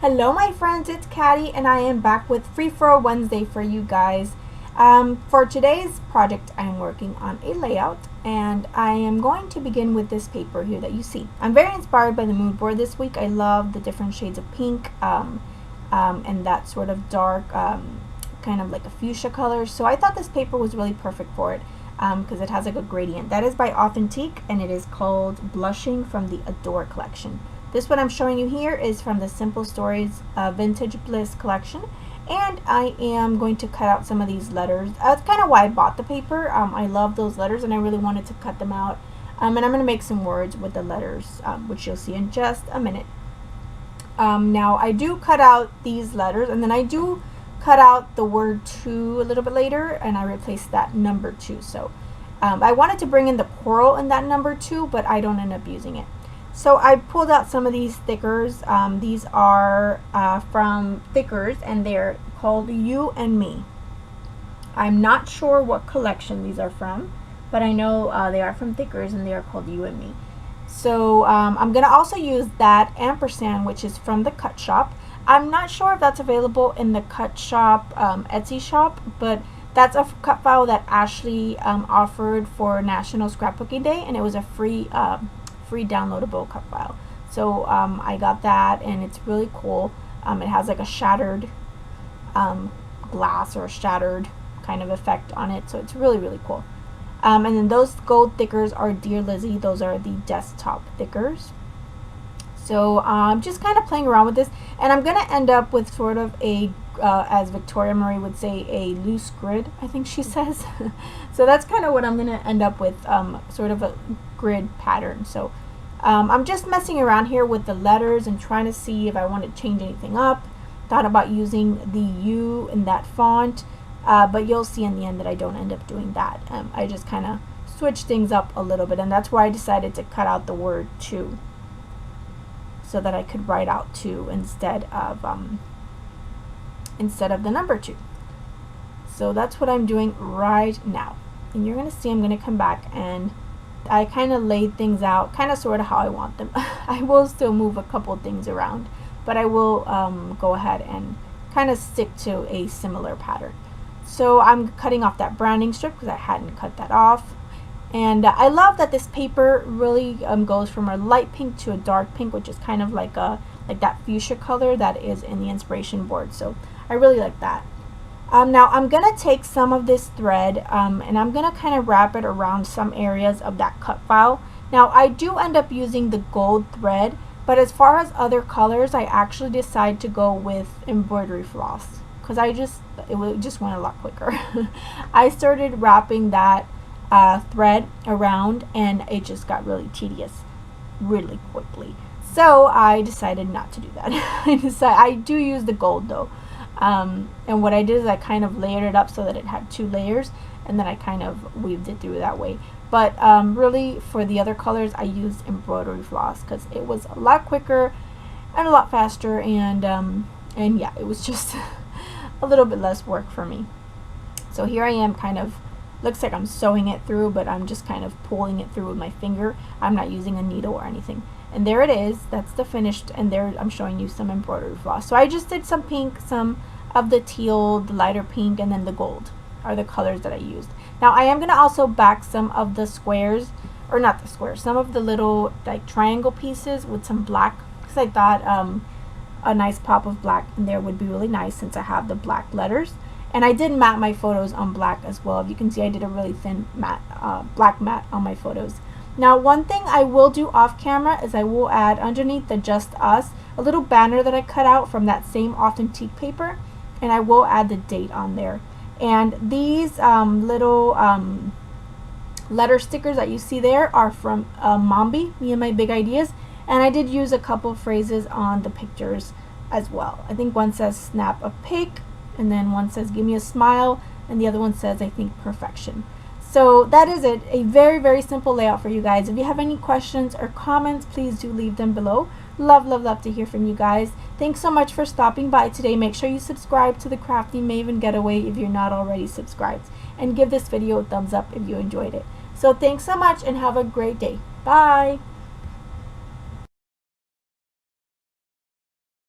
Hello my friends, it's Katty and I am back with Free for a Wednesday for you guys. For today's project I'm working on a layout and I am going to begin with this paper here that you see. I'm very inspired by the mood board this week. I love the different shades of pink and that sort of dark kind of like a fuchsia color, so I thought this paper was really perfect for it because it has like a gradient. That is by Authentique and it is called Blushing from the Adore collection. This one I'm showing you here is from the Simple Stories Vintage Bliss collection, and I am going to cut out some of these letters. That's kind of why I bought the paper. I love those letters and I really wanted to cut them out. And I'm going to make some words with the letters, which you'll see in just a minute. Now I do cut out these letters and then I do cut out the word to a little bit later and I replace that number 2. So I wanted to bring in the coral in that number 2, but I don't end up using it. So I pulled out some of these stickers. These are from Thickers and they're called You and Me. I'm not sure what collection these are from, but I know they are from Thickers and they are called You and Me. So I'm going to also use that ampersand, which is from the Cut Shop. I'm not sure if that's available in the Cut Shop Etsy shop, but that's a cut file that Ashley offered for National Scrapbooking Day, and it was a free downloadable cut file. So I got that and it's really cool. It has like a shattered glass or a shattered kind of effect on it, so it's really cool. And then those gold thickers are Dear Lizzie. Those are the desktop thickers. So I'm just kind of playing around with this, and I'm gonna end up with sort of a as Victoria Marie would say, a loose grid, I think she says. So that's kind of what I'm gonna end up with, sort of a grid pattern. So I'm just messing around here with the letters and trying to see if I want to change anything up. Thought about using the U in that font, but you'll see in the end that I don't end up doing that. I just kind of switch things up a little bit, and that's why I decided to cut out the word to, so that I could write out 2 instead of the number 2. So that's what I'm doing right now, and you're gonna see I'm gonna come back and I kind of laid things out kind of sort of how I want them. I will still move a couple things around, but I will go ahead and kind of stick to a similar pattern. So I'm cutting off that branding strip because I hadn't cut that off. And I love that this paper really goes from a light pink to a dark pink, which is kind of like that fuchsia color that is in the inspiration board. So I really like that. Now I'm gonna take some of this thread and I'm gonna kind of wrap it around some areas of that cut file. Now I do end up using the gold thread, but as far as other colors, I actually decide to go with embroidery floss because it just went a lot quicker. I started wrapping that thread around and it just got really tedious really quickly, so I decided not to do that. I do use the gold though, and what I did is I kind of layered it up so that it had 2 layers, and then I kind of weaved it through that way. But really for the other colors I used embroidery floss because it was a lot quicker and a lot faster, and yeah, it was just a little bit less work for me. So here I am, kind of looks like I'm sewing it through, but I'm just kind of pulling it through with my finger. I'm not using a needle or anything. And there it is. That's the finished, and there I'm showing you some embroidery floss. So I just did some pink, some of the teal, the lighter pink, and then the gold are the colors that I used. Now I am going to also back some of the squares, or not the squares, some of the little like triangle pieces with some black, because I thought a nice pop of black in there would be really nice since I have the black letters. And I did matte my photos on black as well. If you can see, I did a really thin matte, black matte on my photos. Now one thing I will do off camera is I will add underneath the Just Us a little banner that I cut out from that same Authentique paper, and I will add the date on there. And these little letter stickers that you see there are from Mombi, Me and My Big Ideas, and I did use a couple phrases on the pictures as well. I think one says snap a pic, and then one says give me a smile, and the other one says I think perfection. So that is it, a very simple layout for you guys. If you have any questions or comments, please do leave them below. Love to hear from you guys. Thanks so much for stopping by today. Make sure you subscribe to the Crafty Maven Getaway if you're not already subscribed, and give this video a thumbs up if you enjoyed it. So thanks so much and have a great day. Bye.